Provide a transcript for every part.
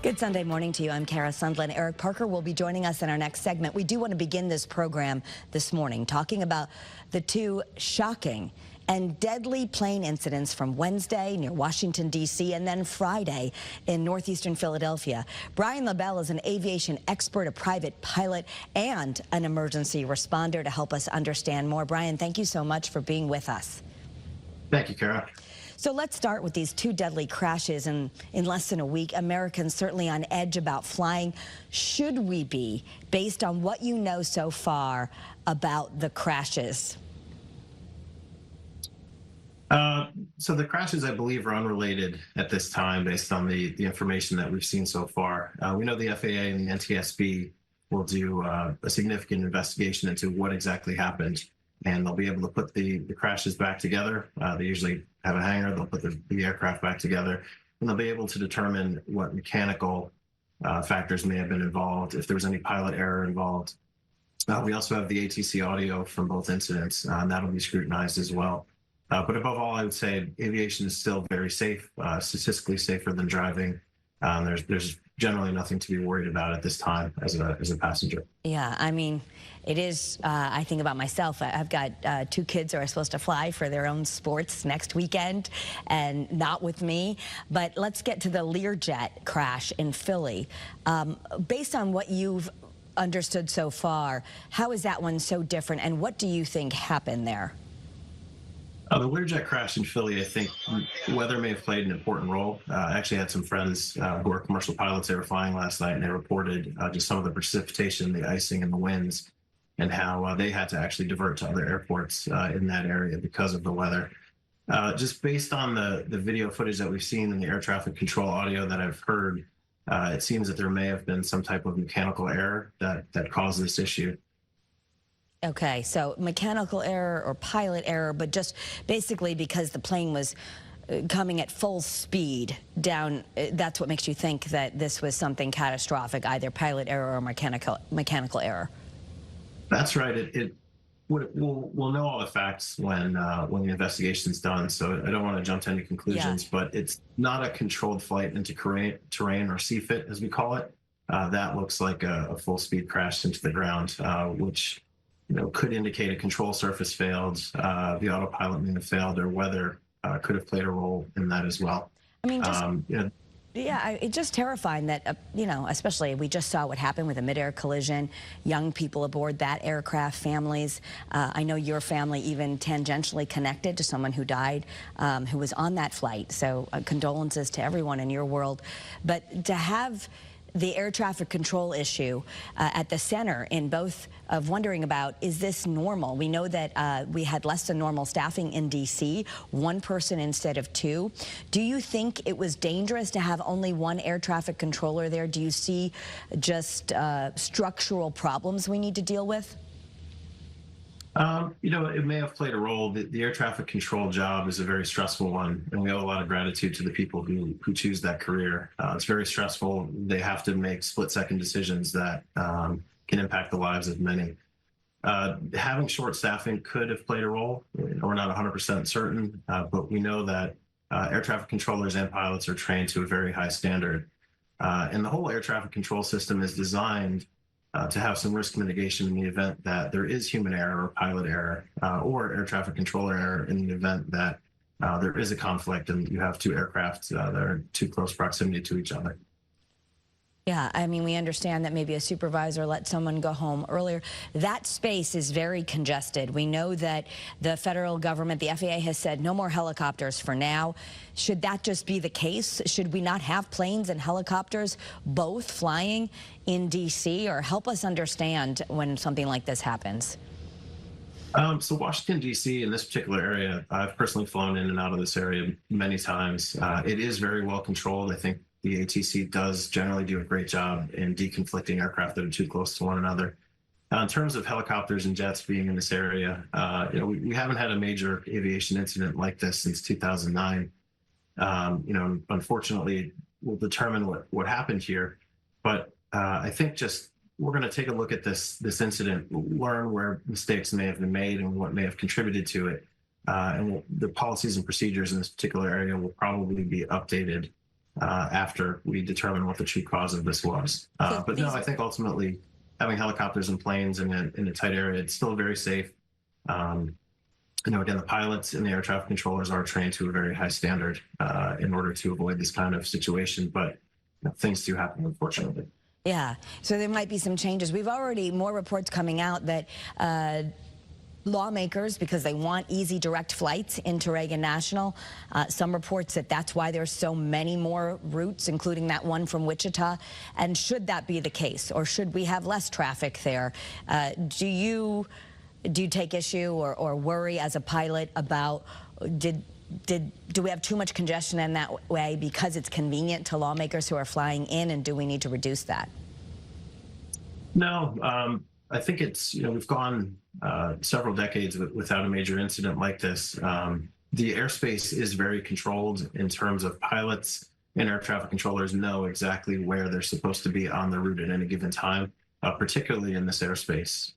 Good Sunday morning to you. I'm Kara Sundlin. Eric Parker will be joining us in our next segment. We do want to begin this program this morning talking about the two shocking and deadly plane incidents from Wednesday near Washington, D.C., and then Friday in northeastern Philadelphia. Brian Labelle is an aviation expert, a private pilot, and an emergency responder to help us understand more. Brian, thank you so much for being with us. Thank you, Kara. So let's start with these two deadly crashes in less than a week. Americans certainly on edge about flying. Should we be, based on what you know so far about the crashes? So the crashes, I believe, are unrelated at this time based on the information that we've seen so far. We know the FAA and the NTSB will do a significant investigation into what exactly happened, and they'll be able to put the crashes back together. They usually have a hangar, they'll put the aircraft back together, and they'll be able to determine what mechanical factors may have been involved, if there was any pilot error involved. We also have the ATC audio from both incidents, and that'll be scrutinized as well. But above all, I would say aviation is still very safe, statistically safer than driving. There's generally nothing to be worried about at this time as a passenger. Yeah, I mean, it is, I think about myself. I've got two kids who are supposed to fly for their own sports next weekend, and not with me. But let's get to the Learjet crash in Philly. Based on what you've understood so far, how is that one so different, and what do you think happened there? The Learjet crash in Philly, I think weather may have played an important role. I actually had some friends who are commercial pilots. They were flying last night, and they reported just some of the precipitation, the icing, and the winds, and how they had to actually divert to other airports in that area because of the weather. Just based on the video footage that we've seen and the air traffic control audio that I've heard, it seems that there may have been some type of mechanical error that caused this issue. Okay, so mechanical error or pilot error, but just basically because the plane was coming at full speed down, that's what makes you think that this was something catastrophic, either pilot error or mechanical error. That's right. We'll know all the facts when the investigation's done, so I don't want to jump to any conclusions, but it's not a controlled flight into terrain or CFIT, as we call it. That looks like a full speed crash into the ground, which could indicate a control surface failed, the autopilot may have failed, or weather could have played a role in that as well. I mean, it's just terrifying that, especially we just saw what happened with a midair collision, young people aboard that aircraft, families. I know your family even tangentially connected to someone who died, who was on that flight. So condolences to everyone in your world. But to have the air traffic control issue at the center in both of wondering about, is this normal? We know that we had less than normal staffing in D.C., one person instead of two. Do you think it was dangerous to have only one air traffic controller there? Do you see just structural problems we need to deal with? It may have played a role. The air traffic control job is a very stressful one, and we owe a lot of gratitude to the people who choose that career. It's very stressful. They have to make split-second decisions that can impact the lives of many. Having short staffing could have played a role. We're not 100% certain, but we know that air traffic controllers and pilots are trained to a very high standard. And the whole air traffic control system is designed to have some risk mitigation in the event that there is human error or pilot error or air traffic controller error in the event that there is a conflict and you have two aircraft that are in too close proximity to each other. Yeah, I mean, we understand that maybe a supervisor let someone go home earlier. That space is very congested. We know that the federal government, the FAA, has said no more helicopters for now. Should that just be the case? Should we not have planes and helicopters both flying in D.C.? Or help us understand when something like this happens. So Washington, D.C., in this particular area, I've personally flown in and out of this area many times. It is very well controlled. I think the ATC does generally do a great job in deconflicting aircraft that are too close to one another. In terms of helicopters and jets being in this area, we haven't had a major aviation incident like this since 2009. Unfortunately, we'll determine what happened here. But I think just we're going to take a look at this incident, learn where mistakes may have been made and what may have contributed to it. And the policies and procedures in this particular area will probably be updated after we determine what the true cause of this was. But no, I think ultimately having helicopters and planes in a tight area, it's still very safe. Again, the pilots and the air traffic controllers are trained to a very high standard in order to avoid this kind of situation, but things do happen, unfortunately. Yeah, so there might be some changes. We've already more reports coming out that lawmakers, because they want easy direct flights into Reagan National, some reports that that's why there's so many more routes, including that one from Wichita. And should that be the case, or should we have less traffic there? Do you take issue or worry as a pilot about do we have too much congestion in that way because it's convenient to lawmakers who are flying in, and do we need to reduce that? No, I think it's, we've gone several decades without a major incident like this. The airspace is very controlled in terms of pilots and air traffic controllers know exactly where they're supposed to be on the route at any given time, particularly in this airspace.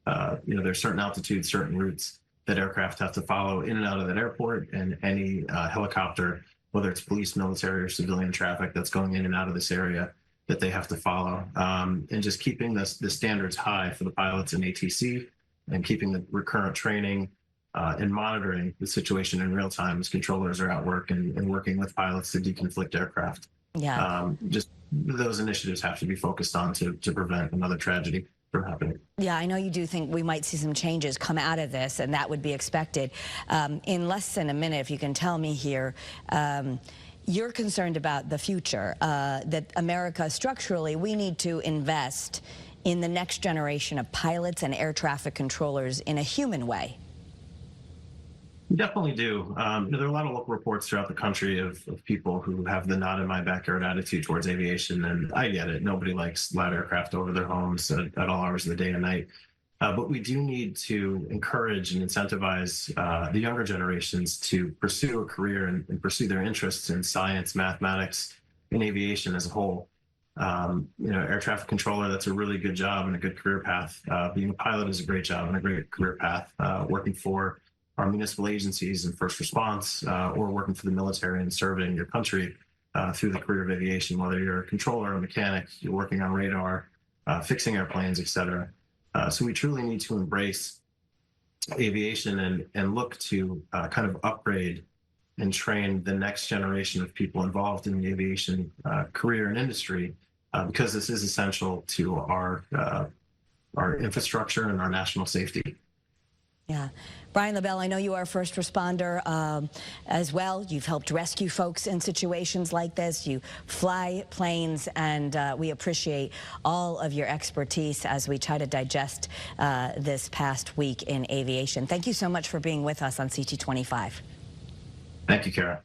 There's certain altitudes, certain routes that aircraft have to follow in and out of that airport, and any helicopter, whether it's police, military, or civilian traffic that's going in and out of this area, that they have to follow. And just keeping the standards high for the pilots in ATC, and keeping the recurrent training and monitoring the situation in real time as controllers are at work and working with pilots to deconflict aircraft. Yeah. Just those initiatives have to be focused on to prevent another tragedy from happening. Yeah, I know you do think we might see some changes come out of this, and that would be expected. In less than a minute, if you can tell me here, you're concerned about the future, that America structurally, we need to invest in the next generation of pilots and air traffic controllers in a human way. We definitely do. There are a lot of local reports throughout the country of people who have the not in my backyard attitude towards aviation, and I get it. Nobody likes loud aircraft over their homes at all hours of the day and night. But we do need to encourage and incentivize the younger generations to pursue a career and pursue their interests in science, mathematics, and aviation as a whole. Air traffic controller, that's a really good job and a good career path. Being a pilot is a great job and a great career path. Working for our municipal agencies and first response, or working for the military and serving your country through the career of aviation, whether you're a controller, a mechanic, you're working on radar, fixing airplanes, etc. So we truly need to embrace aviation and look to kind of upgrade and train the next generation of people involved in the aviation career and industry, because this is essential to our infrastructure and our national safety. Yeah. Brian Labelle, I know you are a first responder as well. You've helped rescue folks in situations like this. You fly planes, and we appreciate all of your expertise as we try to digest this past week in aviation. Thank you so much for being with us on CT25. Thank you, Kara.